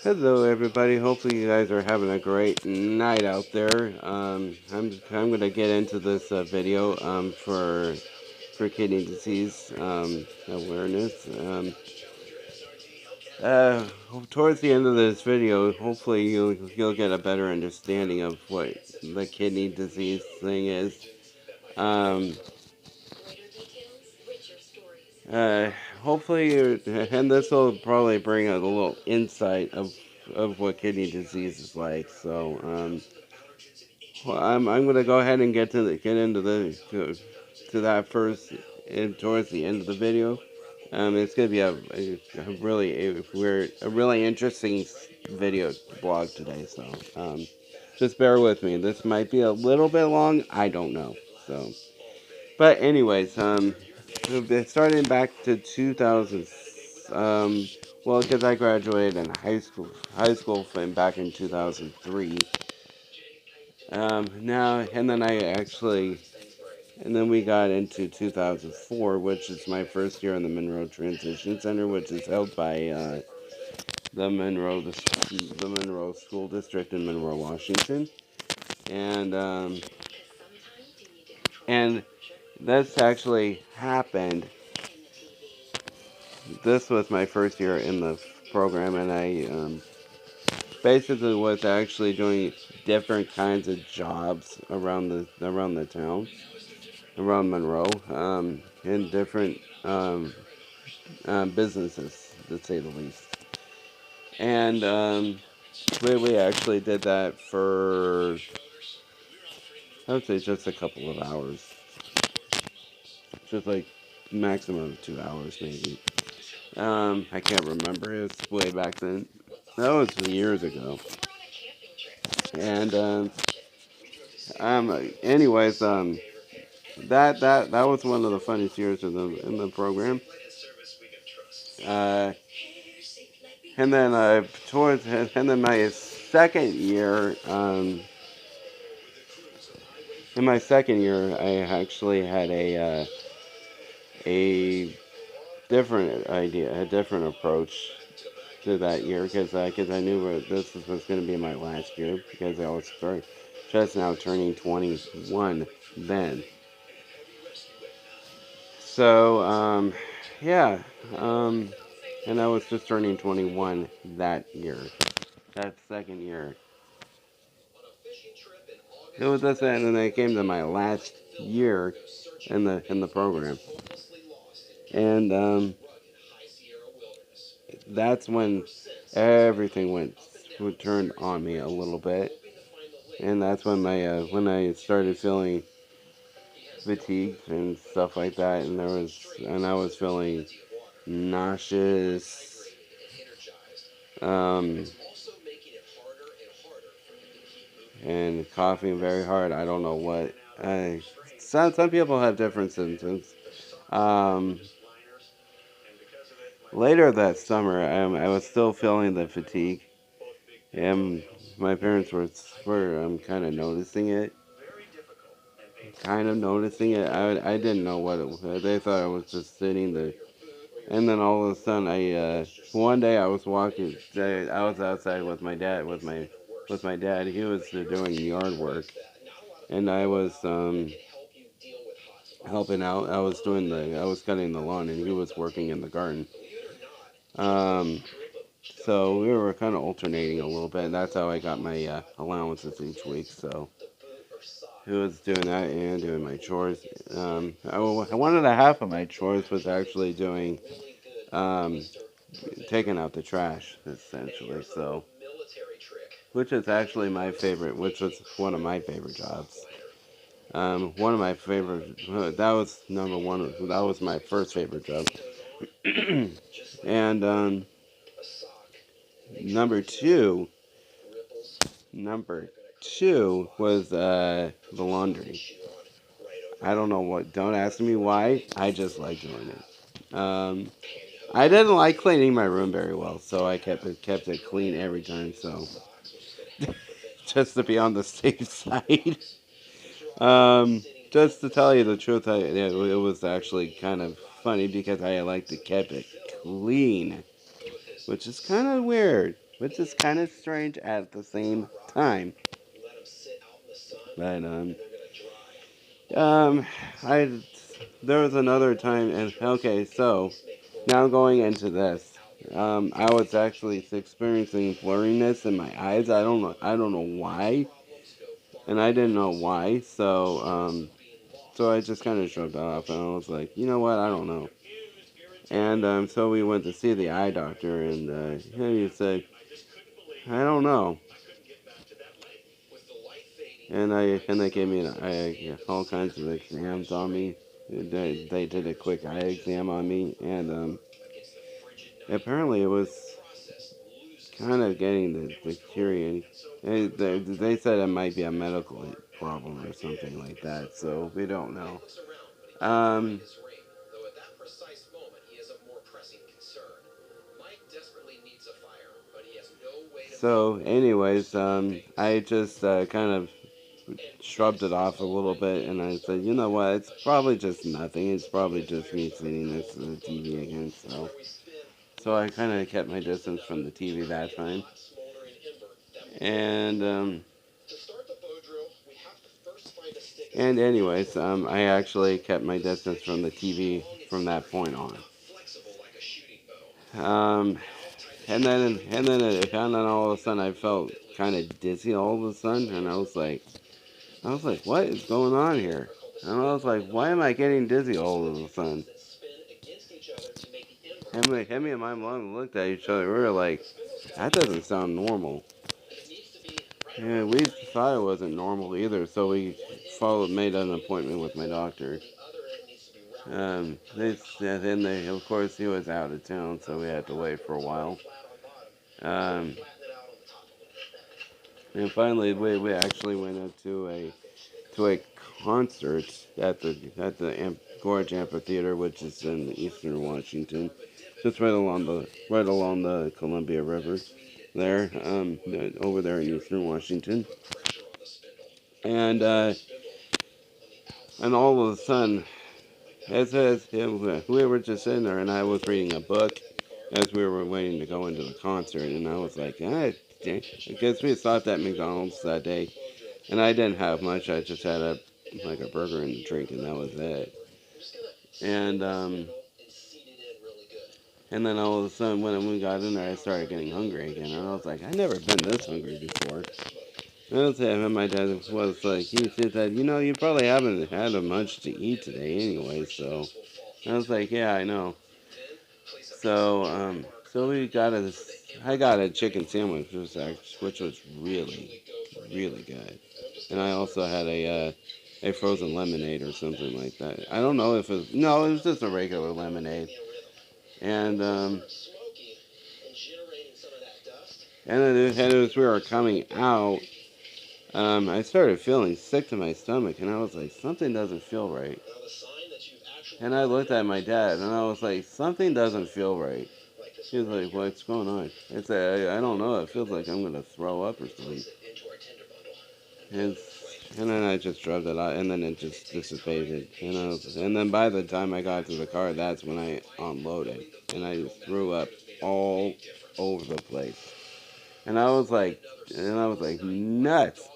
Hello, everybody. Hopefully, you guys are having a great night out there. I'm gonna get into this video for kidney disease awareness. Uh, Towards the end of this video, hopefully you'll get a better understanding of what the kidney disease thing is. Um, uh, Hopefully, and this will probably bring a little insight of what kidney disease is like. Well, I'm gonna go ahead and get into to that first, and towards the end of the video. It's gonna be a really interesting video blog today. Just bear with me. This might be a little bit long. I don't know. But anyways, starting back to 2000. Um, well, because I graduated in high school back in 2003. And then and then we got into 2004, which is my first year in the Monroe Transition Center, which is held by the Monroe School District in Monroe, Washington, and and this actually happened. This was my first year in the program, and I basically was actually doing different kinds of jobs around the town, around Monroe, in different businesses, to say the least. And we actually did that for, I would say, just a couple of hours, just like maximum of 2 hours maybe. I can't remember. It was way back then. That was years ago. And anyways, that was one of the funniest years in the program. Uh, and then and then my second year, in my second year, I actually had a different idea, a different approach to that year because I knew this was going to be my last year because I was just now turning 21 then. So yeah, um, and I was just turning 21 that year, that second year. It was this, and then I came to my last year in the program, and that's when everything turned on me a little bit, and that's when I started feeling fatigued and stuff like that, and I was feeling nauseous, um, and coughing very hard. I don't know what. Some people have different symptoms. Um, Later that summer, I was still feeling the fatigue, and my parents were kind of noticing it. I didn't know what it was. They thought I was just sitting there. And then all of a sudden, one day I was walking. I was outside with my dad. With my dad, he was doing yard work, and I was helping out. I was cutting the lawn, and he was working in the garden. Um, so we were kind of alternating a little bit, and that's how I got my allowances each week. So he was doing that and doing my chores. One and a half of my chores was actually doing um, taking out the trash, essentially. Which is actually my favorite, which was one of my favorite jobs. One of my favorite, that was number one, that was my first favorite job. And number two, number two was the laundry. I don't know what, don't ask me why, I just like doing it. I didn't like cleaning my room very well, so I kept it clean every time, so just to be on the safe side. Just to tell you the truth, it was actually kind of funny because I like to keep it clean, which is kind of weird. which is kind of strange at the same time. But um, I there was another time, and okay, so now going into this, I was actually experiencing blurriness in my eyes. I don't know why, and I didn't know why. So I just kind of shrugged it off, and I was like, you know what, I don't know. And so we went to see the eye doctor, and he said, I don't know. And they gave me all kinds of exams on me. They did a quick eye exam on me, and apparently it was kind of getting the curious. They said it might be a medical problem or something like that, so we don't know. Um, so, anyways, I just kind of shrugged it off a little bit, and I said, you know what, it's probably just nothing. It's probably just me sitting next to the TV again. So I kind of kept my distance from the TV that time. And anyways, I actually kept my distance from the TV from that point on. Um, and then all of a sudden I felt kind of dizzy all of a sudden, and I was like, what is going on here? And I was like, why am I getting dizzy all of a sudden? Hemi and my mom looked at each other. We were like, that doesn't sound normal. Yeah, we thought it wasn't normal either, so we made an appointment with my doctor. Of course, he was out of town, so we had to wait for a while. Um, and finally, we actually went up to a concert at the Gorge Amphitheater, which is in eastern Washington, just right along the Columbia River, there, over there in eastern Washington, and all of a sudden, as we were just sitting there, and I was reading a book as we were waiting to go into the concert, and I was like, I guess we stopped at McDonald's that day, and I didn't have much. I just had a burger and a drink, and that was it. And and then all of a sudden, when we got in there, I started getting hungry again, and I was like, I've never been this hungry before. And I was and my dad was like, he said, you know, you probably haven't had much to eat today anyway. So I was like, yeah, I know. So I got a chicken sandwich, which was really, really good. And I also had a frozen lemonade or something like that. I don't know if it was, no, it was just a regular lemonade. And and as we were coming out, I started feeling sick to my stomach, and I was like, something doesn't feel right. And I looked at my dad, and I was like, something doesn't feel right. He was like, what's going on? I said, I don't know. It feels like I'm going to throw up or something. And, and then I just drove it out, and then it just dissipated. And then by the time I got to the car, that's when I unloaded. And I just threw up all over the place. And I was like, nuts.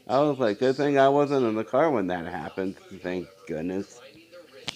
I was like, good thing I wasn't in the car when that happened. Thank goodness.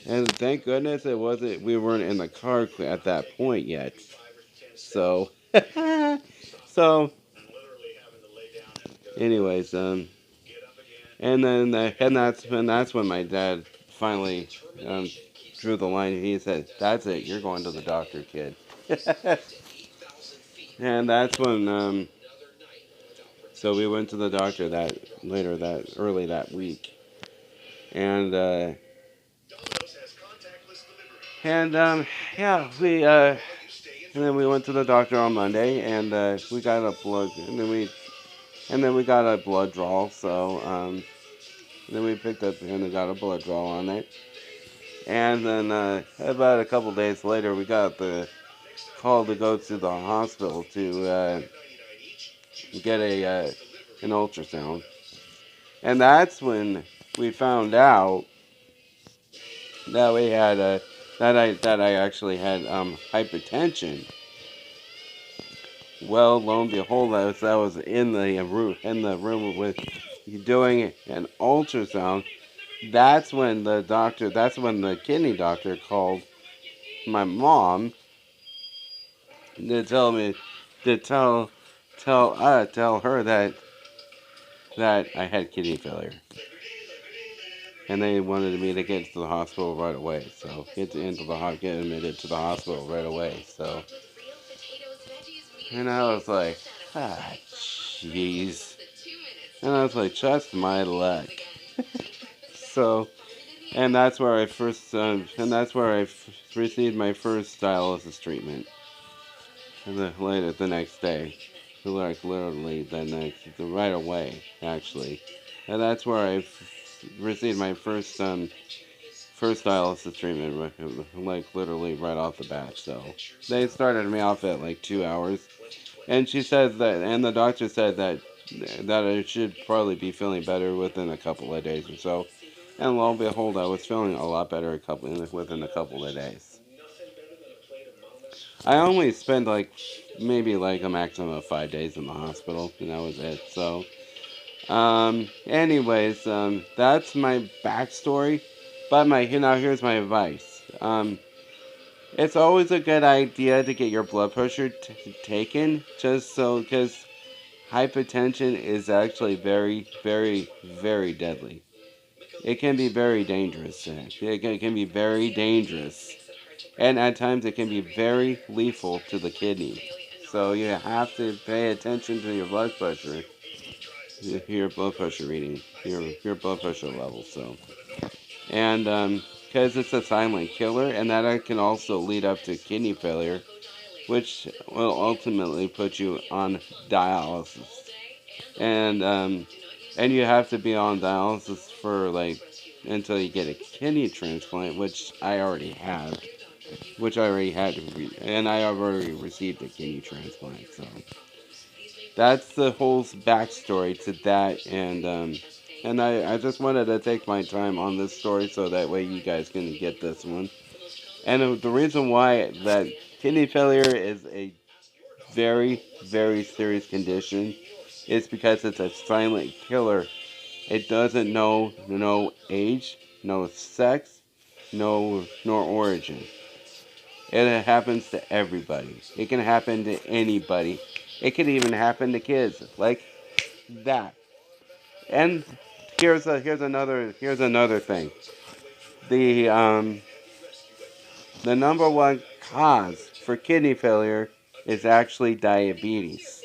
And thank goodness it wasn't. We weren't in the car at that point yet. So, so, anyways, and that's when my dad finally um, drew the line. He said, "That's it. You're going to the doctor, kid." And that's when so we went to the doctor that early that week, and and yeah, and then we went to the doctor on Monday, and we got a blood, and then we got a blood draw. So then we picked up and got a blood draw on it, and then about a couple days later, we got the call to go to the hospital to get an ultrasound, and that's when we found out that we had that I actually had hypertension, Well, lo and behold, I was in the room with doing an ultrasound. That's when the kidney doctor called my mom to tell me to tell her that I had kidney failure, and they wanted me to get to the hospital right away. So get admitted to the hospital right away. So, and I was like, jeez, and I was like, just my luck. So, and that's where received my first dialysis treatment. Later the next day, like literally right away, actually, and that's where received my first dialysis treatment, like literally right off the bat. So they started me off at like 2 hours, and the doctor said that I should probably be feeling better within a couple of days or so. And lo and behold, I was feeling a lot better within a couple of days. I only spent like maybe like a maximum of 5 days in the hospital, and that was it. So, anyways, that's my backstory. But here's my advice. It's always a good idea to get your blood pressure taken, because hypertension is actually very, very, very deadly. It can be very dangerous. It can be very dangerous. And at times it can be very lethal to the kidney. So you have to pay attention to your blood pressure, your blood pressure reading, your blood pressure level. So, and because it's a silent killer, and that can also lead up to kidney failure, which will ultimately put you on dialysis. And you have to be on dialysis for like until you get a kidney transplant, which I already had, and I have already received a kidney transplant. So that's the whole backstory to that, and I just wanted to take my time on this story so that way you guys can get this one. And the reason why that kidney failure is a very, very serious condition is because it's a silent killer. It doesn't know no age, no sex, no nor origin. It happens to everybody. It can happen to anybody. It can even happen to kids like that. And here's another thing. The um the number one cause for kidney failure is actually diabetes.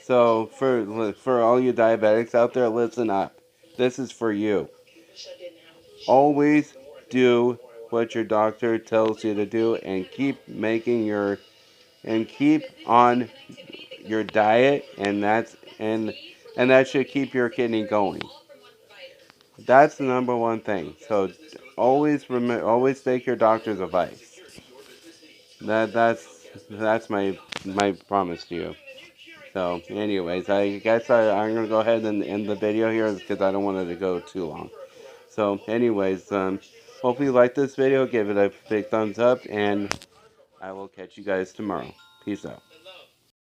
So for all you diabetics out there, listen up. This is for you. Always do what your doctor tells you to do, and keep on your diet, and that should keep your kidney going. That's the number one thing. So always take your doctor's advice. That's my promise to you. So, anyways, I guess I'm gonna go ahead and end the video here because I don't want it to go too long. So, anyways, hopefully you like this video. Give it a big thumbs up, and I will catch you guys tomorrow. Peace out.